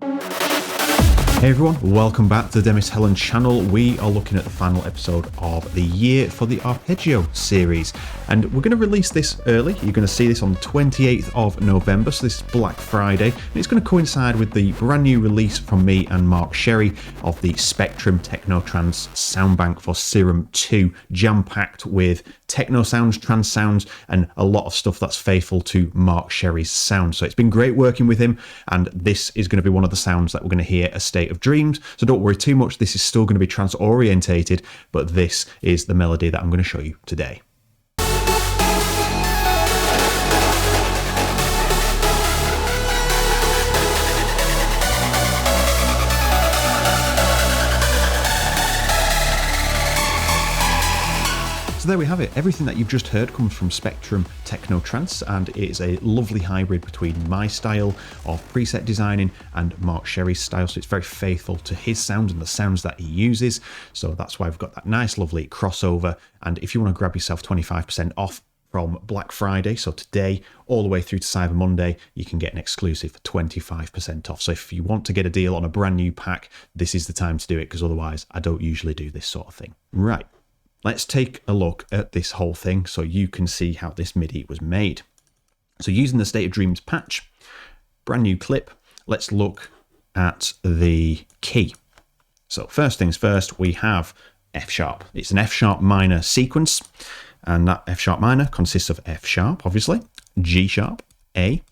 Hey everyone, welcome back to the Demis Hellen channel. We are looking at the final episode of the year for the Arpeggio series, and we're going to release this early. You're going to see this on the 28th of November, so this is Black Friday, and it's going to coincide with the brand new release from me and Mark Sherry of the Spectrum Techno Trance soundbank for Serum 2, jam-packed with techno sounds, trance sounds, and a lot of stuff that's faithful to Mark Sherry's sound. So it's been great working with him, and this is going to be one of the sounds that we're going to hear, A State of Dreams. So don't worry too much, this is still going to be trance orientated, but this is the melody that I'm going to show you today. So there we have it. Everything that you've just heard comes from Spectrum Techno Trance, and it is a lovely hybrid between my style of preset designing and Mark Sherry's style. So it's very faithful to his sound and the sounds that he uses. So that's why we've got that nice, lovely crossover. And if you want to grab yourself 25% off from Black Friday, so today all the way through to Cyber Monday, you can get an exclusive for 25% off. So if you want to get a deal on a brand new pack, this is the time to do it, because otherwise I don't usually do this sort of thing. Right. Let's take a look at this whole thing so you can see how this MIDI was made. So using the State of Dreams patch, brand new clip, let's look at the key. So first things first, we have F sharp. It's an F sharp minor sequence, and that F sharp minor consists of F sharp, obviously, G sharp, A,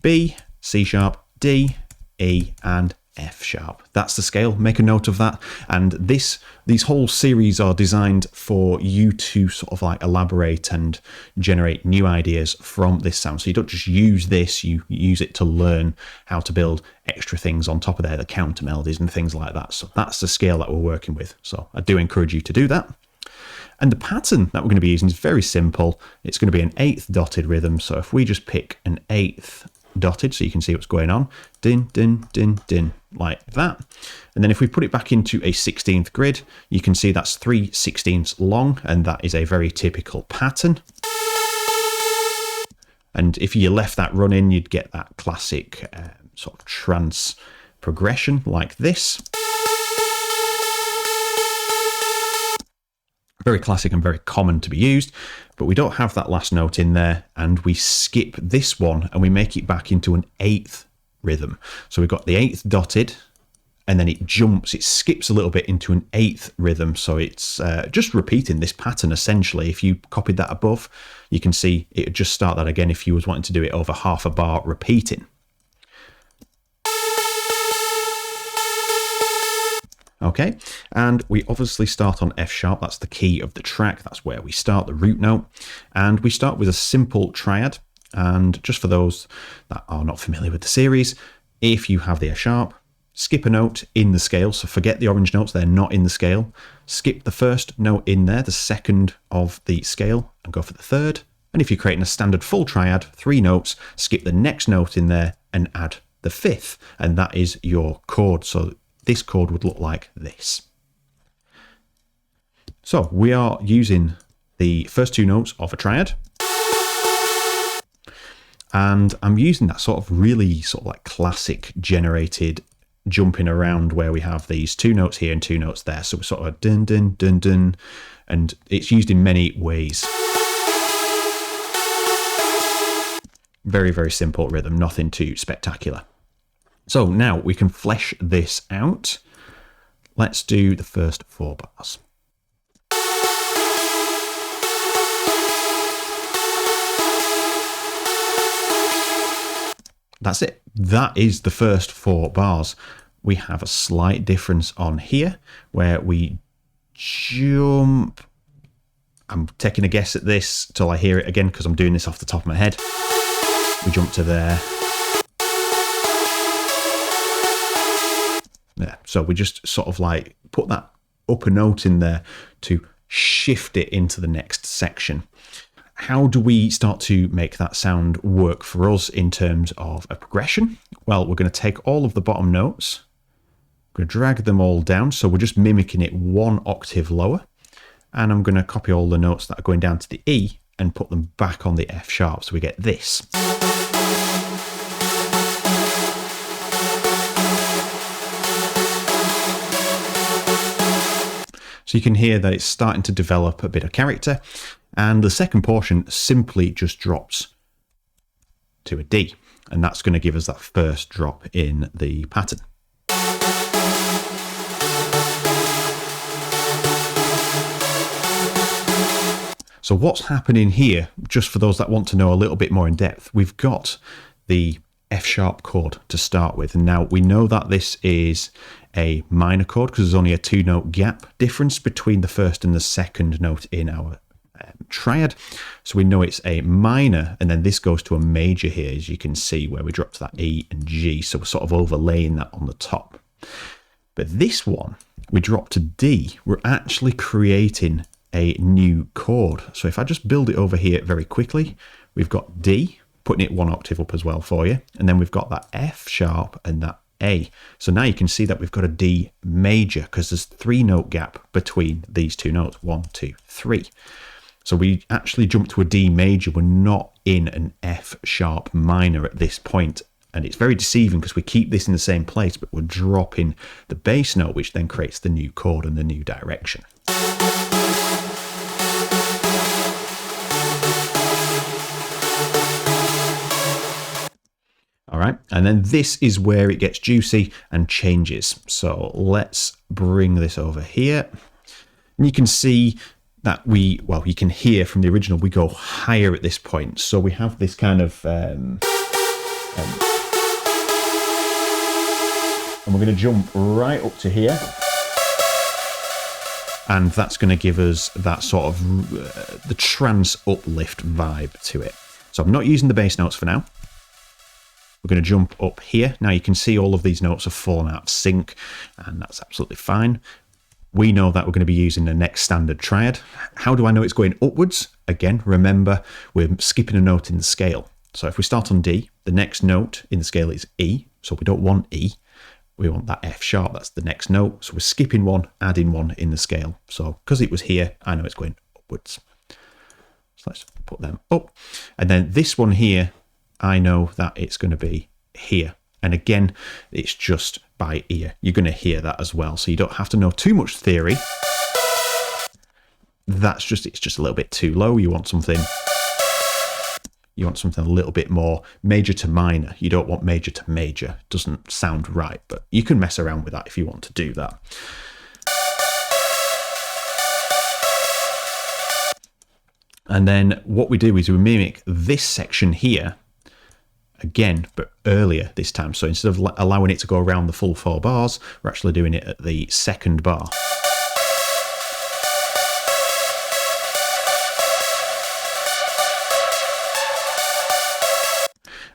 B, C sharp, D, E, and F sharp. That's the scale. Make a note of that. And these whole series are designed for you to sort of like elaborate and generate new ideas from this sound. So you don't just use this, you use it to learn how to build extra things on top of there, the counter melodies and things like that. So that's the scale that we're working with. So I do encourage you to do that. And the pattern that we're going to be using is very simple. It's going to be an 8th dotted rhythm. So if we just pick an 8th dotted, so you can see what's going on, din, din, din, din, like that. And then if we put it back into a 16th grid, you can see that's 3/16 long, and that is a very typical pattern. And if you left that running, you'd get that classic sort of trance progression like this. Very classic and very common to be used, but we don't have that last note in there, and we skip this one and we make it back into an 8th rhythm. So we've got the 8th dotted, and then it jumps, it skips a little bit into an 8th rhythm. So it's just repeating this pattern essentially. If you copied that above, you can see it would just start that again if you was wanting to do it over half a bar repeating. Okay, and we obviously start on F sharp. That's the key of the track. That's where we start, the root note. And we start with a simple triad. And just for those that are not familiar with the series, if you have the F sharp, skip a note in the scale. So forget the orange notes, they're not in the scale. Skip the first note in there, the second of the scale, and go for the third. And if you're creating a standard full triad, 3 notes, skip the next note in there and add the 5th. And that is your chord. So this chord would look like this. So we are using the first 2 notes of a triad. And I'm using that sort of really sort of like classic generated jumping around where we have these 2 notes here and 2 notes there. So we're sort of dun, dun, dun, dun. And it's used in many ways. Very, very simple rhythm, nothing too spectacular. So now we can flesh this out. Let's do the first 4 bars. That's it. That is the first 4 bars. We have a slight difference on here where we jump. I'm taking a guess at this till I hear it again because I'm doing this off the top of my head. We jump to there. There. So we just sort of like put that upper note in there to shift it into the next section. How do we start to make that sound work for us in terms of a progression? Well, we're going to take all of the bottom notes, we're going to drag them all down, so we're just mimicking it 1 octave lower, and I'm going to copy all the notes that are going down to the E and put them back on the F sharp, so we get this. So you can hear that it's starting to develop a bit of character, and the second portion simply just drops to a D, and that's going to give us that first drop in the pattern. So what's happening here, just for those that want to know a little bit more in depth, we've got the F sharp chord to start with. And now we know that this is a minor chord because there's only a 2-note gap difference between the first and the second note in our triad. So we know it's a minor, and then this goes to a major here, as you can see, where we drop to that E and G. So we're sort of overlaying that on the top. But this one, we drop to D. We're actually creating a new chord. So if I just build it over here very quickly, we've got D, putting it 1 octave up as well for you, and then we've got that F sharp and that A. So now you can see that we've got a D major because there's 3-note gap between these 2 notes, 1, 2, 3. So we actually jump to a D major. We're not in an F sharp minor at this point. And it's very deceiving because we keep this in the same place, but we're dropping the bass note, which then creates the new chord and the new direction. All right, and then this is where it gets juicy and changes. So let's bring this over here. And you can see that you can hear from the original, we go higher at this point. So we have this kind of, and we're going to jump right up to here. And that's going to give us that sort of the trance uplift vibe to it. So I'm not using the bass notes for now. We're going to jump up here. Now you can see all of these notes have fallen out of sync, and that's absolutely fine. We know that we're going to be using the next standard triad. How do I know it's going upwards? Again, remember, we're skipping a note in the scale. So if we start on D, the next note in the scale is E. So we don't want E. We want that F sharp. That's the next note. So we're skipping 1, adding 1 in the scale. So because it was here, I know it's going upwards. So let's put them up. And then this one here, I know that it's going to be here. And again, it's just by ear. You're going to hear that as well. So you don't have to know too much theory. It's just a little bit too low. You want something a little bit more major to minor. You don't want major to major. It doesn't sound right, but you can mess around with that if you want to do that. And then what we do is we mimic this section here again, but earlier this time. So instead of allowing it to go around the full 4 bars, we're actually doing it at the second bar.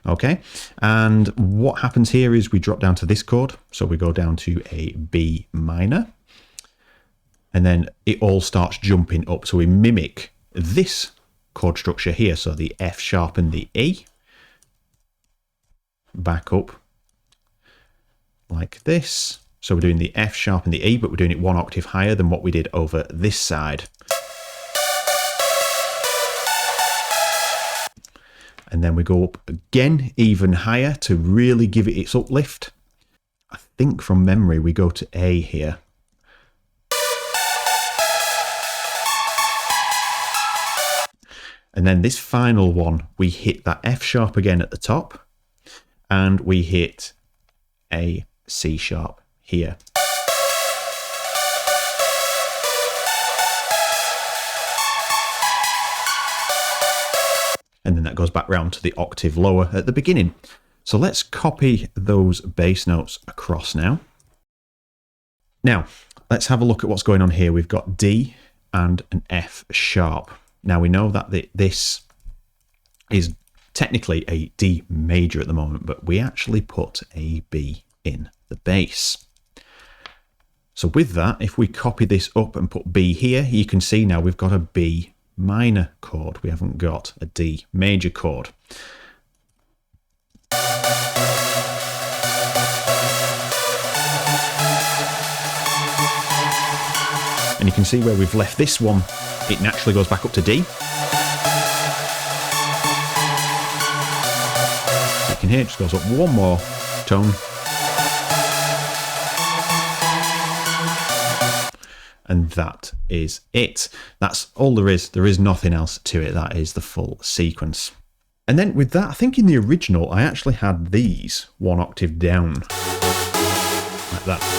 Okay, and what happens here is we drop down to this chord. So we go down to a B minor, and then it all starts jumping up. So we mimic this chord structure here. So the F sharp and the E, back up like this. So we're doing the F sharp and the E, but we're doing it 1 octave higher than what we did over this side. And then we go up again, even higher, to really give it its uplift. I think from memory we go to A here. And then this final one, we hit that F sharp again at the top, and we hit a C sharp here. And then that goes back round to the octave lower at the beginning. So let's copy those bass notes across now. Now, let's have a look at what's going on here. We've got D and an F sharp. Now we know that this is technically a D major at the moment, but we actually put a B in the bass. So with that, if we copy this up and put B here, you can see now we've got a B minor chord. We haven't got a D major chord. And you can see where we've left this one, it naturally goes back up to D. You can hear it just goes up one more tone. And that is it. That's all there is. There is nothing else to it. That is the full sequence. And then with that, I think in the original, I actually had these 1 octave down, like that.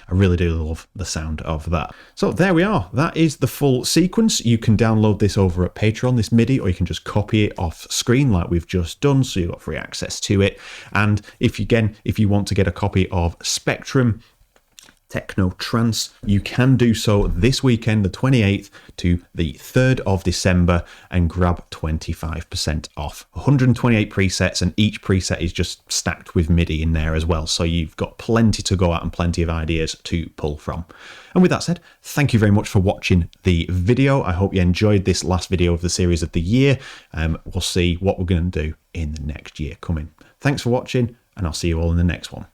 I really do love the sound of that. So there we are. That is the full sequence. You can download this over at Patreon, this MIDI, or you can just copy it off screen like we've just done, so you've got free access to it. And if you want to get a copy of Spectrum Techno Trance, you can do so this weekend, the 28th to the 3rd of December, and grab 25% off. 128 presets, and each preset is just stacked with MIDI in there as well. So you've got plenty to go at and plenty of ideas to pull from. And with that said, thank you very much for watching the video. I hope you enjoyed this last video of the series of the year. We'll see what we're going to do in the next year coming. Thanks for watching, and I'll see you all in the next one.